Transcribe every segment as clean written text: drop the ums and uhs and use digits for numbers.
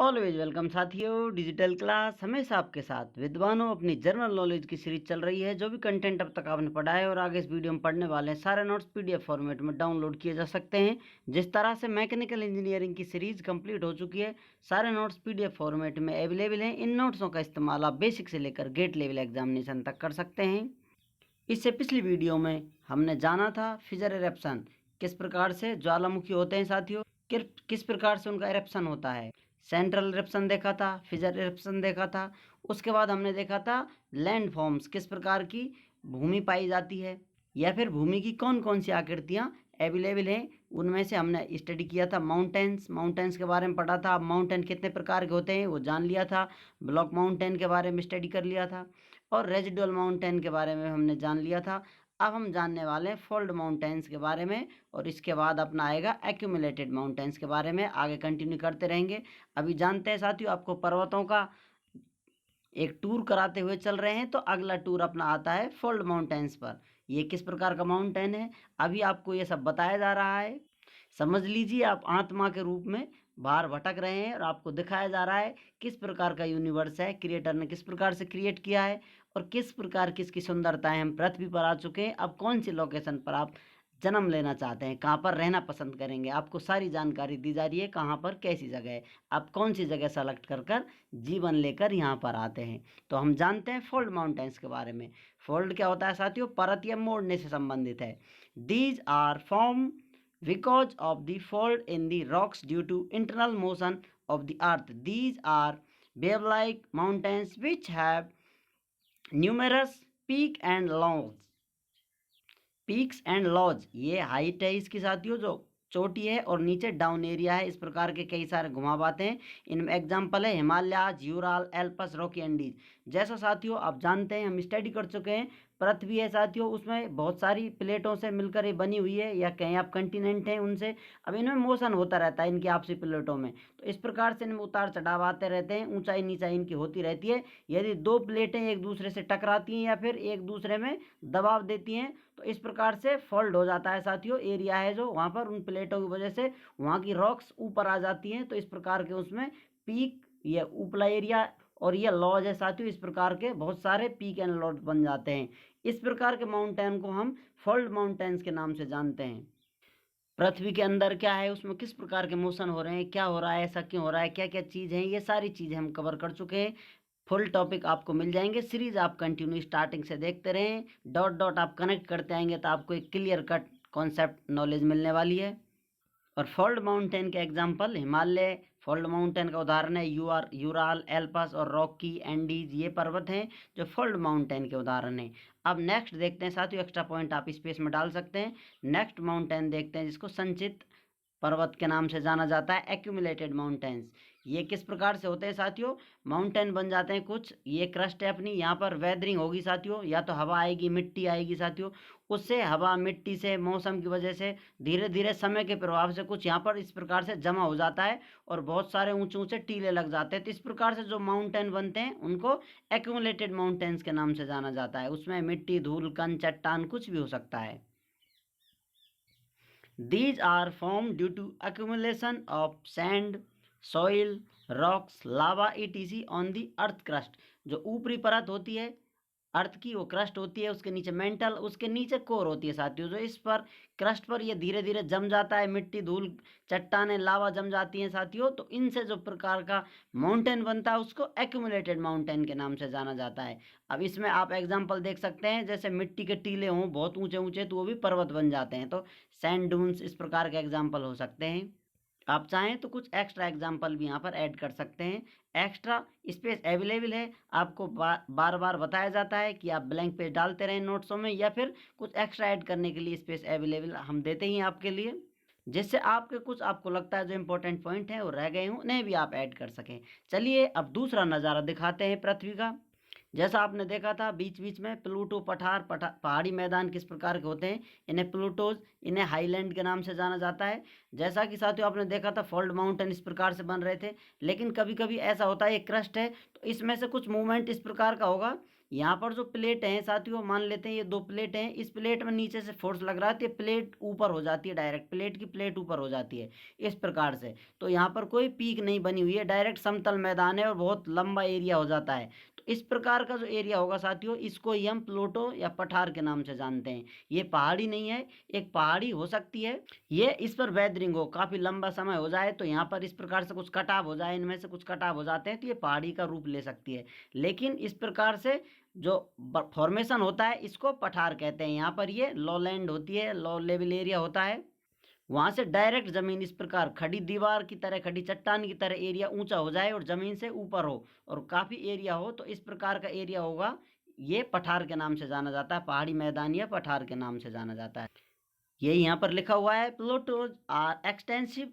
Always welcome साथियों। Digital class हमेशा आपके साथ। विद्वानों, अपनी जनरल नॉलेज की सीरीज चल रही है। जो भी कंटेंट अब तक आपने पढ़ा है और आगे इस वीडियो में पढ़ने वाले हैं, सारे नोट्स पीडीएफ फॉर्मेट में डाउनलोड किए जा सकते हैं। जिस तरह से मैकेनिकल इंजीनियरिंग की सीरीज कंप्लीट हो चुकी है, सारे नोट्स पीडीएफ फॉर्मेट में अवेलेबल हैं। इन नोट्सों का इस्तेमाल आप बेसिक से लेकर गेट लेवल एग्जामिनेशन तक कर सकते हैं। इससे पिछली वीडियो में हमने जाना था फिजर इरेप्शन, किस प्रकार से ज्वालामुखी होते हैं साथियों, किस प्रकार से उनका इरेप्शन होता है। सेंट्रल इरेप्शन देखा था, फिजर इरेप्शन देखा था। उसके बाद हमने देखा था लैंड फॉर्म्स, किस प्रकार की भूमि पाई जाती है या फिर भूमि की कौन कौन सी आकृतियाँ अवेलेबल हैं। उनमें से हमने स्टडी किया था माउंटेन्स के बारे में पढ़ा था। माउंटेन कितने प्रकार के होते हैं वो जान लिया था। ब्लॉक माउंटेन के बारे में स्टडी कर लिया था और रेजिडुअल माउंटेन के बारे में हमने जान लिया था। अब हम जानने वाले हैं फोल्ड माउंटेन्स के बारे में और इसके बाद अपना आएगा एक्यूमुलेटेड माउंटेन्स के बारे में। आगे कंटिन्यू करते रहेंगे। अभी जानते हैं साथियों, आपको पर्वतों का एक टूर कराते हुए चल रहे हैं। तो अगला टूर अपना आता है फोल्ड माउंटेन्स पर। ये किस प्रकार का माउंटेन है, अभी आपको ये सब बताया जा रहा है। समझ लीजिए, आप आत्मा के रूप में बाहर भटक रहे हैं और आपको दिखाया जा रहा है किस प्रकार का यूनिवर्स है, क्रिएटर ने किस प्रकार से क्रिएट किया है और किस प्रकार की इसकी सुंदरताएं। हम पृथ्वी पर आ चुके हैं। अब कौन सी लोकेशन पर आप जन्म लेना चाहते हैं, कहाँ पर रहना पसंद करेंगे, आपको सारी जानकारी दी जा रही है। कहाँ पर कैसी जगह है, आप कौन सी जगह सेलेक्ट कर कर जीवन लेकर यहाँ पर आते हैं। तो हम जानते हैं फोल्ड माउंटेन्स के बारे में। फोल्ड क्या होता है साथियों, परत या मोड़ने से संबंधित है। These are form because of the fold in the rocks due to internal motion of the earth. These are wave-like mountains which have numerous peaks and lows। ये हाइट है इसकी साथियों, जो चोटी है, और नीचे डाउन एरिया है। इस प्रकार के कई सारे घुमावाते हैं। इनमें एग्जाम्पल है Himalaya, Ural, Alps, Rocky Andes. जैसा साथियों आप जानते हैं, हम स्टडी कर चुके हैं, पृथ्वी है साथियों, उसमें बहुत सारी प्लेटों से मिलकर ये बनी हुई है, या कहीं आप कंटिनेंट हैं उनसे। अब इनमें मोशन होता रहता है इनकी आपसी प्लेटों में। तो इस प्रकार से इनमें उतार चढ़ाव आते रहते हैं, ऊंचाई नीचाई इनकी होती रहती है। यदि दो प्लेटें एक दूसरे से टकराती हैं या फिर एक दूसरे में दबाव देती हैं, तो इस प्रकार से फोल्ड हो जाता है साथियों। एरिया है जो वहाँ पर, उन प्लेटों की वजह से वहाँ की रॉक्स ऊपर आ जाती हैं। तो इस प्रकार के उसमें पीक, ये ऊपला एरिया, और ये लॉज है साथियों। इस प्रकार के बहुत सारे पीक एंड लॉज बन जाते हैं। इस प्रकार के माउंटेन को हम फोल्ड माउंटेन्स के नाम से जानते हैं। पृथ्वी के अंदर क्या है, उसमें किस प्रकार के मोशन हो रहे हैं, क्या हो रहा है, ऐसा क्यों हो रहा है, क्या क्या चीज़ है, ये सारी चीज़ें हम कवर कर चुके हैं। फुल टॉपिक आपको मिल जाएंगे। सीरीज आप कंटिन्यू स्टार्टिंग से देखते रहें, डॉट डॉट आप कनेक्ट करते आएंगे तो आपको एक क्लियर कट कॉन्सेप्ट नॉलेज मिलने वाली है। और फोल्ड माउंटेन के एग्जाम्पल हिमालय फोल्ड माउंटेन का उदाहरण है, यूराल, एल्पस और रॉकी एंडीज, ये पर्वत हैं जो फोल्ड माउंटेन के उदाहरण हैं। अब नेक्स्ट देखते हैं साथियों, एक्स्ट्रा पॉइंट आप स्पेस में डाल सकते हैं। नेक्स्ट माउंटेन देखते हैं जिसको संचित पर्वत के नाम से जाना जाता है, एक्यूमुलेटेड माउंटेन्स। ये किस प्रकार से होते हैं साथियों, माउंटेन बन जाते हैं कुछ। ये क्रस्ट है अपनी, यहाँ पर वेदरिंग होगी साथियों, या तो हवा आएगी, मिट्टी आएगी साथियों। उससे हवा मिट्टी से, मौसम की वजह से, धीरे धीरे समय के प्रभाव से कुछ यहाँ पर इस प्रकार से जमा हो जाता है और बहुत सारे ऊंचे ऊंचे टीले लग जाते हैं। तो इस प्रकार से जो माउंटेन बनते हैं उनको एक्यूमुलेटेड माउंटेन्स के नाम से जाना जाता है। उसमें मिट्टी, धूल, कण, चट्टान कुछ भी हो सकता है। These are formed due to accumulation of sand, soil, rocks, lava etc. on the earth crust। जो ऊपरी परत होती है अर्थ की, वो क्रस्ट होती है, उसके नीचे मेंटल, उसके नीचे कोर होती है साथियों। जो इस पर क्रस्ट पर ये धीरे धीरे जम जाता है, मिट्टी, धूल, चट्टानें, लावा जम जाती हैं साथियों। तो इनसे जो प्रकार का माउंटेन बनता है उसको एक्यूमुलेटेड माउंटेन के नाम से जाना जाता है। अब इसमें आप एग्जाम्पल देख सकते हैं, जैसे मिट्टी के टीले हों बहुत ऊंचे ऊंचे तो वो भी पर्वत बन जाते हैं। तो सैंड डून्स इस प्रकार के एग्जाम्पल हो सकते हैं। आप चाहें तो कुछ एक्स्ट्रा एग्जाम्पल भी यहाँ पर ऐड कर सकते हैं। एक्स्ट्रा स्पेस अवेलेबल है, आपको बार बार बताया जाता है कि आप ब्लैंक पेज डालते रहें नोट्सों में, या फिर कुछ एक्स्ट्रा ऐड करने के लिए स्पेस अवेलेबल हम देते ही हैं आपके लिए, जिससे आपके कुछ आपको लगता है जो इंपॉर्टेंट पॉइंट हैं वो रह गए हों, उन्हें भी आप ऐड कर सकें। चलिए अब दूसरा नज़ारा दिखाते हैं पृथ्वी का। जैसा आपने देखा था बीच बीच में प्लूटो पहाड़ी मैदान किस प्रकार के होते हैं, इन्हें प्लूटोज, इन्हें हाईलैंड के नाम से जाना जाता है। जैसा कि साथियों आपने देखा था फोल्ड माउंटेन इस प्रकार से बन रहे थे, लेकिन कभी कभी ऐसा होता है, एक क्रस्ट है तो इसमें से कुछ मूवमेंट इस प्रकार का होगा, यहाँ पर जो प्लेट हैं साथियों, मान लेते हैं ये दो प्लेट हैं, इस प्लेट में नीचे से फोर्स लग रहा है तो ये प्लेट ऊपर हो जाती है, डायरेक्ट प्लेट की प्लेट ऊपर हो जाती है इस प्रकार से। तो यहाँ पर कोई पीक नहीं बनी हुई है, डायरेक्ट समतल मैदान है और बहुत लंबा एरिया हो जाता है। तो इस प्रकार का जो एरिया होगा साथियों, इसको ही हम प्लूटो या पठार के नाम से जानते हैं। ये पहाड़ी नहीं है, एक पहाड़ी हो सकती है, ये इस पर वेदरिंग हो, काफी लंबा समय हो जाए तो यहाँ पर इस प्रकार से कुछ कटाव हो जाए, इनमें से कुछ कटाव हो जाते हैं तो ये पहाड़ी का रूप ले सकती है। लेकिन इस प्रकार से जो फॉर्मेशन होता है इसको पठार कहते हैं। यहाँ पर ये लो लैंड होती है, लो लेवल एरिया होता है, वहां से डायरेक्ट जमीन इस प्रकार खड़ी दीवार की तरह, खड़ी चट्टान की तरह एरिया ऊंचा हो जाए और जमीन से ऊपर हो और काफी एरिया हो, तो इस प्रकार का एरिया होगा, ये पठार के नाम से जाना जाता है, पहाड़ी मैदान या पठार के नाम से जाना जाता है। ये यहाँ पर लिखा हुआ है, plutos are extensive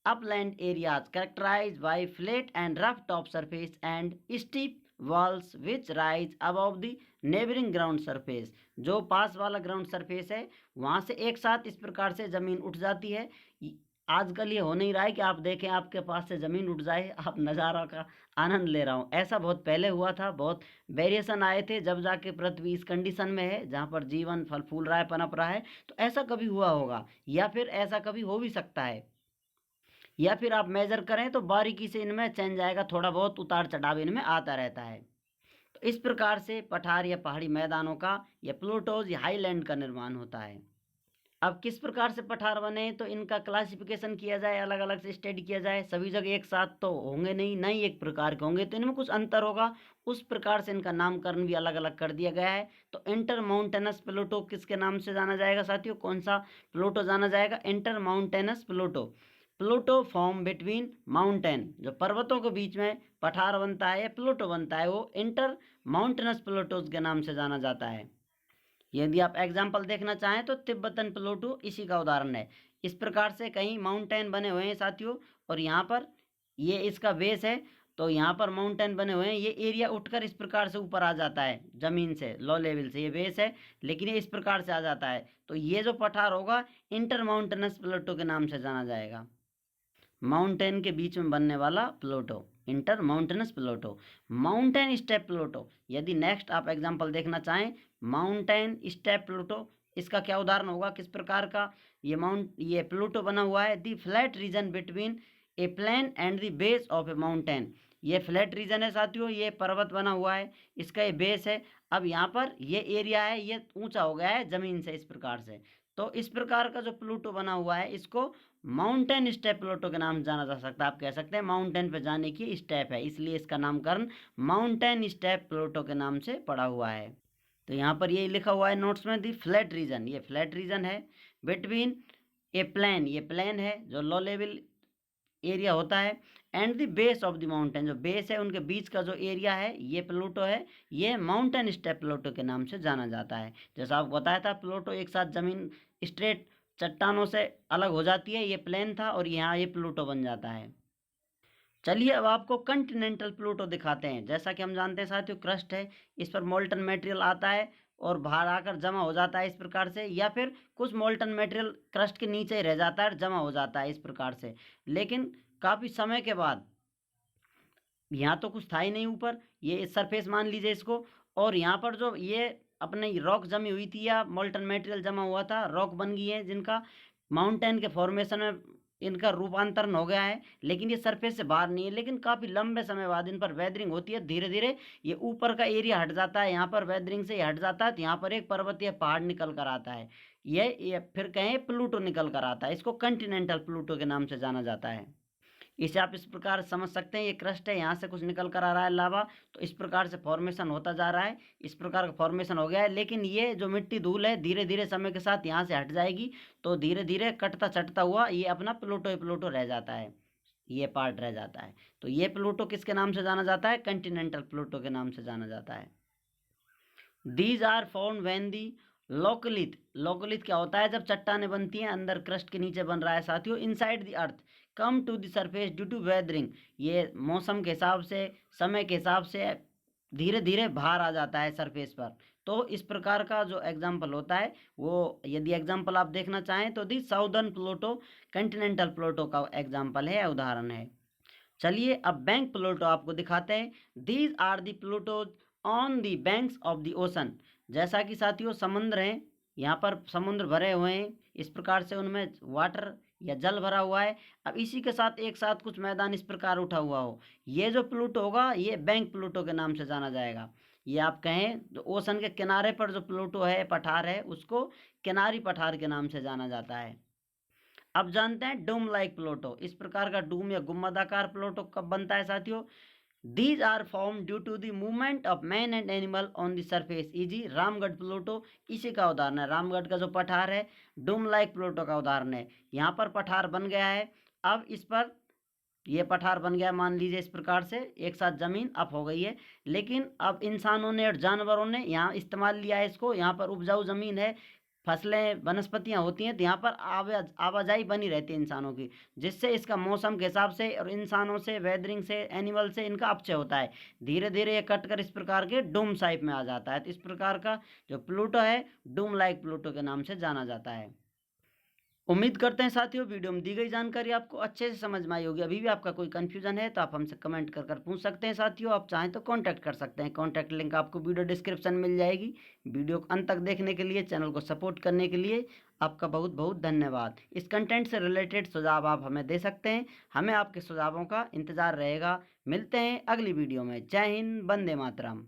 upland areas characterized by flat and rough top surface and steep walls which rise above the neighboring ground surface। जो पास वाला ग्राउंड सरफेस है वहां से एक साथ इस प्रकार से जमीन उठ जाती है। आजकल ये हो नहीं रहा है कि आप देखें आपके पास से जमीन उठ जाए, आप नज़ारा का आनंद ले रहा हूँ, ऐसा बहुत पहले हुआ था, बहुत वेरिएशन आए थे, जब जाके पृथ्वी इस कंडीशन में है जहाँ पर जीवन फल फूल रहा है, पनप रहा है। तो ऐसा कभी हुआ होगा या फिर ऐसा कभी हो भी सकता है, या फिर आप मेजर करें तो बारीकी से इनमें चेंज आएगा, थोड़ा बहुत उतार चढ़ाव इनमें आता रहता है। तो इस प्रकार से पठार या पहाड़ी मैदानों का या प्लूटोज या हाईलैंड का निर्माण होता है। अब किस प्रकार से पठार बने, तो इनका क्लासिफिकेशन किया जाए, अलग अलग से स्टडी किया जाए, सभी जगह एक साथ तो होंगे नहीं, नहीं एक प्रकार के होंगे, तो इनमें कुछ अंतर होगा, उस प्रकार से इनका नामकरण भी अलग अलग कर दिया गया है। तो इंटर माउंटेनस प्लूटो किसके नाम से जाना जाएगा साथियों, कौन सा प्लूटो जाना जाएगा, inter mountainous Pluto. Pluto form between mountain, जो पर्वतों के बीच में पठार बनता है या प्लूटो बनता है, वो इंटर माउंटेनस प्लूटोज के नाम से जाना जाता है। यदि आप एग्जाम्पल देखना चाहें तो तिब्बतन प्लूटो इसी का उदाहरण है। इस प्रकार से कहीं माउंटेन बने हुए हैं साथियों, और यहाँ पर ये इसका बेस है, तो यहाँ पर माउंटेन बने हुए हैं, ये एरिया उठकर इस प्रकार से ऊपर आ जाता है जमीन से, लो लेवल से, ये बेस है लेकिन ये इस प्रकार से आ जाता है, तो ये जो पठार होगा इंटर माउंटेनस प्लूटो के नाम से जाना जाएगा। माउंटेन के बीच में बनने वाला Pluto, inter mountainous Pluto. Mountain step Pluto, यदि नेक्स्ट आप एग्जांपल देखना चाहें, माउंटेन स्टेप प्लूटो, इसका क्या उदाहरण होगा, किस प्रकार का ये प्लूटो बना हुआ है, the flat region between a plain and the base of a mountain. ये फ्लैट रीजन है साथियों, ये पर्वत बना हुआ है, इसका ये बेस है, अब यहाँ पर ये एरिया है, ये ऊंचा हो गया है जमीन से इस प्रकार से। तो इस प्रकार का जो प्लूटो बना हुआ है इसको माउंटेन स्टेप प्लूटो के नाम से जाना जा सकता है। आप कह सकते हैं माउंटेन पे जाने की स्टेप है, इसलिए इसका नामकरण माउंटेन स्टेप प्लूटो के नाम से पड़ा हुआ है। तो यहाँ पर ये लिखा हुआ है नोट्स में, दी फ्लैट रीजन, ये फ्लैट रीजन है, बिटवीन ए प्लेन, ये प्लेन है जो लो लेवल एरिया होता है, and the base of the mountain, जो बेस है उनके बीच का जो एरिया है ये प्लूटो है, ये माउंटेन स्टेप प्लूटो के नाम से जाना जाता है। जैसा आपको बताया था, प्लूटो एक साथ जमीन स्ट्रेट चट्टानों से अलग हो जाती है, ये प्लेन था और यहाँ ये प्लूटो बन जाता है। चलिए अब आपको कंटिनेंटल प्लूटो दिखाते हैं। जैसा कि हम जानते हैं साथियों, क्रस्ट है, इस पर मोल्टन मटेरियल आता है और बाहर आकर जमा हो जाता है इस प्रकार से, या फिर कुछ मोल्टन मटेरियल क्रस्ट के नीचे ही रह जाता है, जमा हो जाता है इस प्रकार से, लेकिन काफ़ी समय के बाद यहाँ तो कुछ था ही नहीं ऊपर, ये सरफेस मान लीजिए इसको, और यहाँ पर जो ये अपने रॉक जमी हुई थी या मोल्टन मटेरियल जमा हुआ था, रॉक बन गई है जिनका माउंटेन के फॉर्मेशन में इनका रूपांतरण हो गया है, लेकिन ये सरफेस से बाहर नहीं है, लेकिन काफ़ी लंबे समय बाद इन पर वेदरिंग होती है, धीरे धीरे ये ऊपर का एरिया हट जाता है, यहाँ पर वेदरिंग से हट जाता है, तो यहाँ पर एक पर्वतीय पहाड़ निकल कर आता है, ये फिर कहें प्लूटो निकल कर आता है, इसको कंटिनेंटल प्लूटो के नाम से जाना जाता है। इसे आप इस प्रकार समझ सकते हैं, ये क्रस्ट है, यहाँ से कुछ निकल कर आ रहा है लावा, तो इस प्रकार से फॉर्मेशन होता जा रहा है, इस प्रकार का फॉर्मेशन हो गया है, लेकिन ये जो मिट्टी धूल है धीरे धीरे समय के साथ यहाँ से हट जाएगी, तो धीरे धीरे कटता चटता हुआ ये अपना प्लूटो प्लूटो रह जाता है, ये पार्ट रह जाता है। तो ये प्लूटो किसके नाम से जाना जाता है, कंटिनेंटल प्लूटो के नाम से जाना जाता है। These are found when the laccolith, laccolith क्या होता है, जब चट्टानें बनती हैं अंदर क्रस्ट के नीचे बन रहा है साथियों, inside the earth come to the surface due to weathering, ये मौसम के हिसाब से, समय के हिसाब से धीरे धीरे बाहर आ जाता है सरफेस पर। तो इस प्रकार का जो एग्जाम्पल होता है वो, यदि एग्जाम्पल आप देखना चाहें तो दी साउदर्न प्लूटो कंटिनेंटल प्लूटो का एग्जाम्पल है, उदाहरण है। चलिए अब बैंक प्लूटो आपको दिखाते हैं। These are the plutos on the banks of the ocean. जैसा कि साथियों समुद्र हैं, यहाँ पर समुद्र भरे हुए हैं, इस प्रकार से उनमें वाटर या जल भरा हुआ है। अब इसी के साथ एक साथ कुछ मैदान इस प्रकार उठा हुआ हो, ये जो प्लूटो होगा ये बैंक प्लूटो के नाम से जाना जाएगा। ये आप कहें तो ओशन के किनारे पर जो प्लूटो है, पठार है, उसको किनारी पठार के नाम से जाना जाता है। अब जानते हैं डूम लाइक प्लूटो। इस प्रकार का डूम या गुम्बदाकार प्लूटो कब बनता है साथियों? These are formed due to the movement of man and animal on the surface। Easy Ramgarh Pluto इसी का उदाहरण है। रामगढ़ का जो पठार है डूम लाइक प्लूटो का उदाहरण है। यहाँ पर पठार बन गया है। अब इस पर ये पठार बन गया, मान लीजिए इस प्रकार से एक साथ जमीन अप हो गई है, लेकिन अब इंसानों ने और जानवरों ने यहाँ इस्तेमाल लिया है इसको। यहाँ पर उपजाऊ जमीन है, फसलें वनस्पतियाँ होती हैं, तो यहाँ पर आवाजाही बनी रहती है इंसानों की, जिससे इसका मौसम के हिसाब से और इंसानों से, वेदरिंग से, एनिमल से इनका अपचय होता है। धीरे धीरे ये कट कर इस प्रकार के डूम साइप में आ जाता है। तो इस प्रकार का जो प्लूटो है डूम लाइक प्लूटो के नाम से जाना जाता है। उम्मीद करते हैं साथियों वीडियो में दी गई जानकारी आपको अच्छे से समझ में आई होगी। अभी भी आपका कोई कंफ्यूजन है तो आप हमसे कमेंट कर पूछ सकते हैं। साथियों आप चाहें तो कांटेक्ट कर सकते हैं। कांटेक्ट लिंक आपको वीडियो डिस्क्रिप्शन में मिल जाएगी। वीडियो को अंत तक देखने के लिए, चैनल को सपोर्ट करने के लिए आपका बहुत बहुत धन्यवाद। इस कंटेंट से रिलेटेड सुझाव आप हमें दे सकते हैं, हमें आपके सुझावों का इंतजार रहेगा। मिलते हैं अगली वीडियो में। जय हिंद, वंदे मातरम।